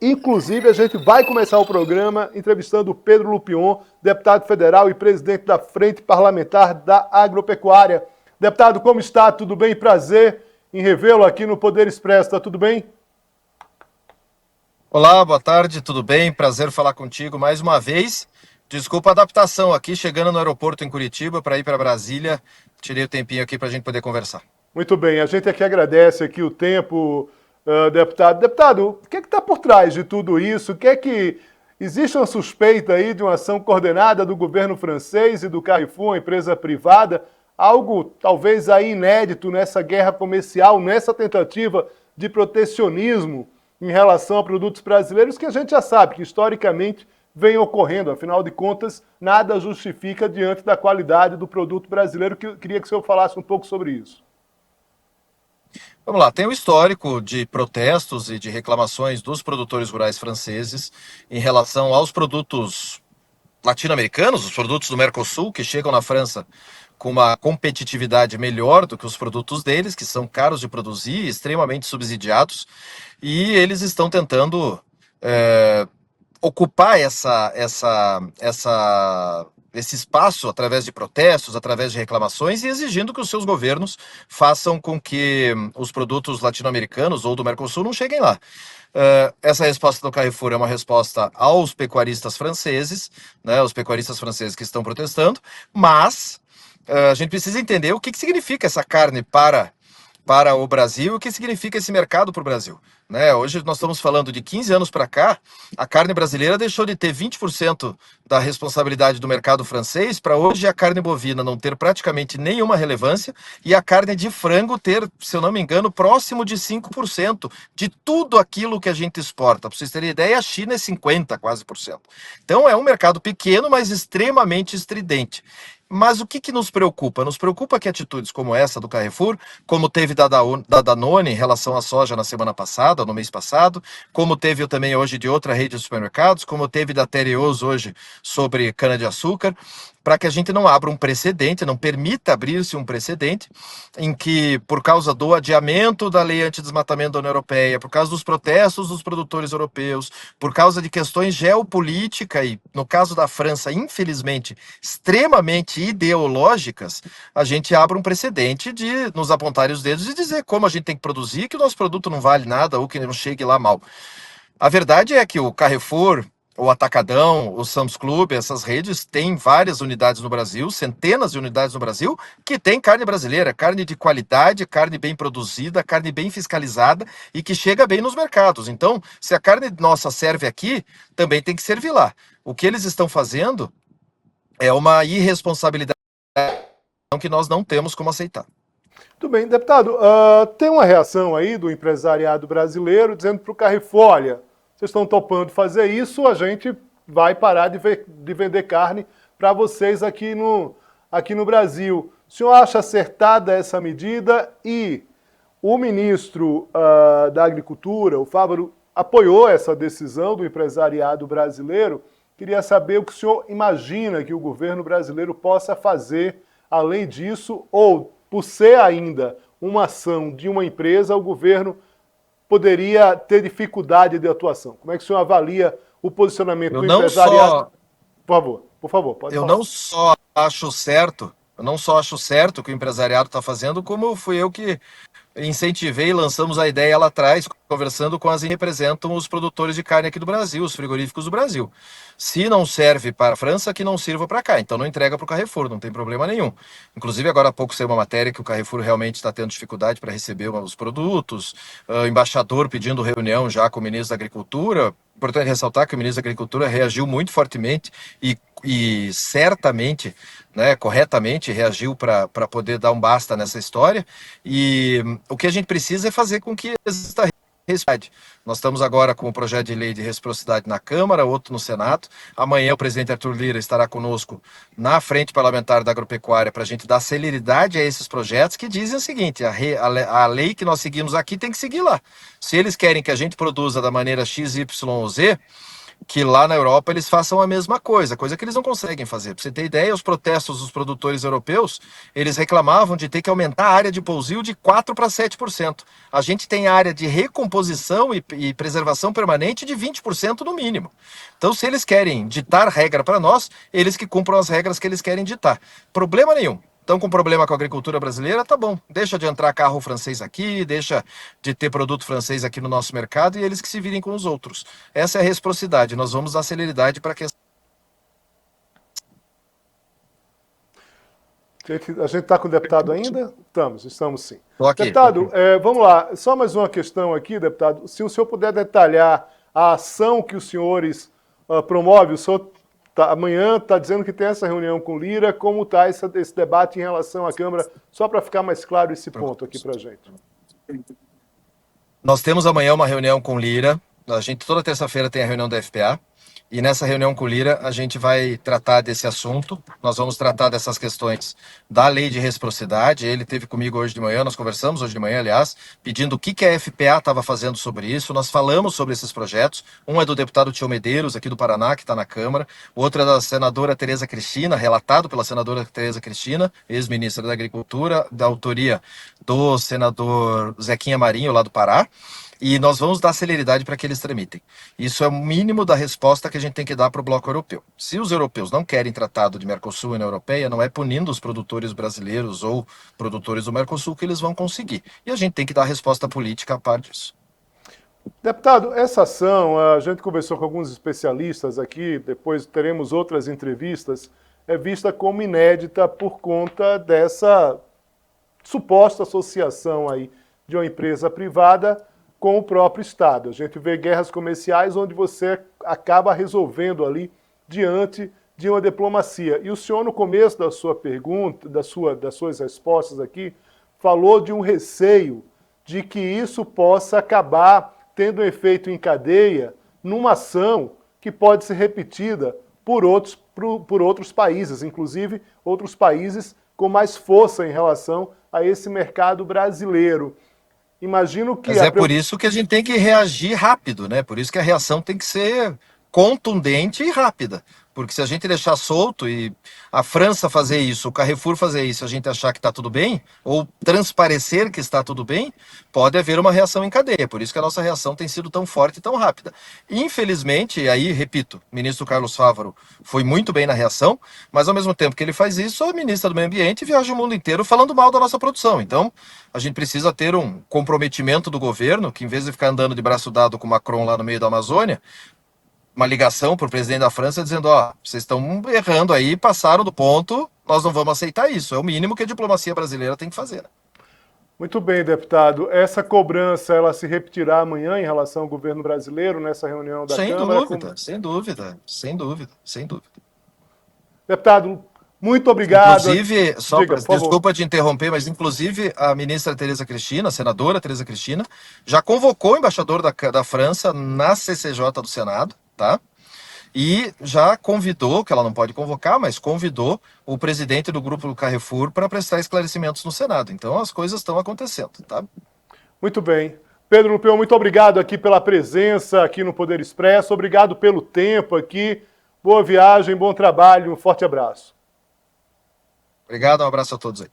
Inclusive, a gente vai começar o programa entrevistando o Pedro Lupion, deputado federal e presidente da Frente Parlamentar da Agropecuária. Deputado, como está? Tudo bem? Prazer em revê-lo aqui no Poder Expresso. Está tudo bem? Olá, boa tarde, tudo bem? Prazer falar contigo mais uma vez. Desculpa a adaptação aqui, chegando no aeroporto em Curitiba para ir para Brasília. Tirei o tempinho aqui para a gente poder conversar. Muito bem, a gente aqui agradece aqui o tempo, deputado. Deputado, o que está por trás de tudo isso? O que é que existe uma suspeita aí de uma ação coordenada do governo francês e do Carrefour, uma empresa privada, algo talvez aí inédito nessa guerra comercial, nessa tentativa de protecionismo em relação a produtos brasileiros que a gente já sabe que historicamente vem ocorrendo. Afinal de contas, nada justifica diante da qualidade do produto brasileiro. Queria que o senhor falasse um pouco sobre isso. Vamos lá, tem o histórico de protestos e de reclamações dos produtores rurais franceses em relação aos produtos latino-americanos, os produtos do Mercosul, que chegam na França com uma competitividade melhor do que os produtos deles, que são caros de produzir, extremamente subsidiados, e eles estão tentando ocupar esse espaço através de protestos, através de reclamações e exigindo que os seus governos façam com que os produtos latino-americanos ou do Mercosul não cheguem lá. Essa resposta do Carrefour é uma resposta aos pecuaristas franceses, né, os pecuaristas franceses que estão protestando, mas a gente precisa entender o que significa essa carne para o Brasil, o que significa esse mercado para o Brasil. Né? Hoje nós estamos falando de 15 anos para cá, a carne brasileira deixou de ter 20% da responsabilidade do mercado francês para hoje a carne bovina não ter praticamente nenhuma relevância e a carne de frango ter, se eu não me engano, próximo de 5% de tudo aquilo que a gente exporta. Para vocês terem ideia, a China é 50 quase por cento. Então é um mercado pequeno, mas extremamente estridente. Mas o que nos preocupa? Nos preocupa que atitudes como essa do Carrefour, como teve da Danone em relação à soja na semana passada, no mês passado, como teve também hoje de outra rede de supermercados, como teve da Tereos hoje sobre cana-de-açúcar, para que a gente não abra um precedente, não permita abrir-se um precedente em que, por causa do adiamento da lei antidesmatamento da União Europeia, por causa dos protestos dos produtores europeus, por causa de questões geopolíticas e, no caso da França, infelizmente, extremamente ideológicas, a gente abre um precedente de nos apontar os dedos e dizer como a gente tem que produzir, que o nosso produto não vale nada ou que não chegue lá mal. A verdade é que o Carrefour, o Atacadão, o Sam's Club, essas redes têm várias unidades no Brasil, centenas de unidades no Brasil, que tem carne brasileira, carne de qualidade, carne bem produzida, carne bem fiscalizada e que chega bem nos mercados. Então, se a carne nossa serve aqui, também tem que servir lá. O que eles estão fazendo é uma irresponsabilidade que nós não temos como aceitar. Tudo bem, deputado. Tem uma reação aí do empresariado brasileiro dizendo para o Carrefour, olha, vocês estão topando fazer isso, a gente vai parar de vender carne para vocês aqui no Brasil. O senhor acha acertada essa medida? E o ministro da Agricultura, o Fávaro, apoiou essa decisão do empresariado brasileiro. Queria saber o que o senhor imagina que o governo brasileiro possa fazer além disso, ou por ser ainda uma ação de uma empresa, o governo poderia ter dificuldade de atuação. Como é que o senhor avalia o posicionamento do empresariado? Por favor, pode falar. Eu não só acho certo o que o empresariado está fazendo, como fui eu que incentivei e lançamos a ideia lá atrás, conversando com as que representam os produtores de carne aqui do Brasil, os frigoríficos do Brasil. Se não serve para a França, que não sirva para cá. Então não entrega para o Carrefour, não tem problema nenhum. Inclusive, agora há pouco saiu uma matéria que o Carrefour realmente está tendo dificuldade para receber os produtos, o embaixador pedindo reunião já com o ministro da Agricultura. Importante ressaltar que o ministro da Agricultura reagiu muito fortemente e certamente, né, corretamente reagiu para poder dar um basta nessa história. E o que a gente precisa é fazer com que exista reciprocidade. Nós estamos agora com o projeto de lei de reciprocidade na Câmara, outro no Senado. Amanhã o presidente Arthur Lira estará conosco na Frente Parlamentar da Agropecuária para a gente dar celeridade a esses projetos que dizem o seguinte, a lei que nós seguimos aqui tem que seguir lá. Se eles querem que a gente produza da maneira X, Y ou Z, que lá na Europa eles façam a mesma coisa que eles não conseguem fazer. Para você ter ideia, os protestos dos produtores europeus, eles reclamavam de ter que aumentar a área de pousio de 4 para 7%. A gente tem área de recomposição e preservação permanente de 20% no mínimo. Então, se eles querem ditar regra para nós, eles que cumpram as regras que eles querem ditar. Problema nenhum. Estão com problema com a agricultura brasileira, tá bom. Deixa de entrar carro francês aqui, deixa de ter produto francês aqui no nosso mercado e eles que se virem com os outros. Essa é a reciprocidade. Nós vamos dar celeridade para que... A gente está com o deputado ainda? Estamos sim. Tô aqui. Deputado, vamos lá. Só mais uma questão aqui, deputado. Se o senhor puder detalhar a ação que os senhores promovem, o senhor amanhã está dizendo que tem essa reunião com Lira, como está esse debate em relação à Câmara, só para ficar mais claro esse ponto aqui para a gente. Nós temos amanhã uma reunião com Lira, a gente toda terça-feira tem a reunião da FPA, e nessa reunião com Lira a gente vai tratar desse assunto, nós vamos tratar dessas questões da lei de reciprocidade. Ele esteve comigo hoje de manhã, nós conversamos hoje de manhã, aliás, pedindo o que a FPA estava fazendo sobre isso. Nós falamos sobre esses projetos, um é do deputado Tio Medeiros, aqui do Paraná, que está na Câmara, o outro é da senadora Tereza Cristina, relatado pela senadora Tereza Cristina, ex-ministra da Agricultura, da autoria do senador Zequinha Marinho, lá do Pará. E nós vamos dar celeridade para que eles tramitem. Isso é o mínimo da resposta que a gente tem que dar para o bloco europeu. Se os europeus não querem tratado de Mercosul e União Europeia, não é punindo os produtores brasileiros ou produtores do Mercosul que eles vão conseguir. E a gente tem que dar resposta política a par disso. Deputado, essa ação, a gente conversou com alguns especialistas aqui, depois teremos outras entrevistas, é vista como inédita por conta dessa suposta associação aí de uma empresa privada com o próprio Estado. A gente vê guerras comerciais onde você acaba resolvendo ali diante de uma diplomacia. E o senhor, no começo da sua pergunta, das suas respostas aqui, falou de um receio de que isso possa acabar tendo um efeito em cadeia numa ação que pode ser repetida por outros países, inclusive outros países com mais força em relação a esse mercado brasileiro. Imagino que... Mas é por isso que a gente tem que reagir rápido, né? Por isso que a reação tem que ser contundente e rápida. Porque se a gente deixar solto e a França fazer isso, o Carrefour fazer isso, a gente achar que está tudo bem, ou transparecer que está tudo bem, pode haver uma reação em cadeia. Por isso que a nossa reação tem sido tão forte e tão rápida. Infelizmente, e aí, repito, o ministro Carlos Fávaro foi muito bem na reação, mas ao mesmo tempo que ele faz isso, a ministra do Meio Ambiente viaja o mundo inteiro falando mal da nossa produção. Então, a gente precisa ter um comprometimento do governo, que em vez de ficar andando de braço dado com o Macron lá no meio da Amazônia, uma ligação para o presidente da França dizendo, ó, vocês estão errando aí, passaram do ponto, nós não vamos aceitar isso. É o mínimo que a diplomacia brasileira tem que fazer. Né? Muito bem, deputado. Essa cobrança, ela se repetirá amanhã em relação ao governo brasileiro nessa reunião da Câmara? Sem dúvida. Deputado, muito obrigado. Inclusive, desculpa te interromper, mas inclusive a ministra Tereza Cristina, a senadora Tereza Cristina, já convocou o embaixador da França na CCJ do Senado, tá? E já convidou, que ela não pode convocar, mas convidou o presidente do grupo do Carrefour para prestar esclarecimentos no Senado. Então as coisas estão acontecendo, tá? Muito bem. Pedro Lupeu, muito obrigado aqui pela presença aqui no Poder Expresso, obrigado pelo tempo aqui, boa viagem, bom trabalho, um forte abraço. Obrigado, um abraço a todos aí.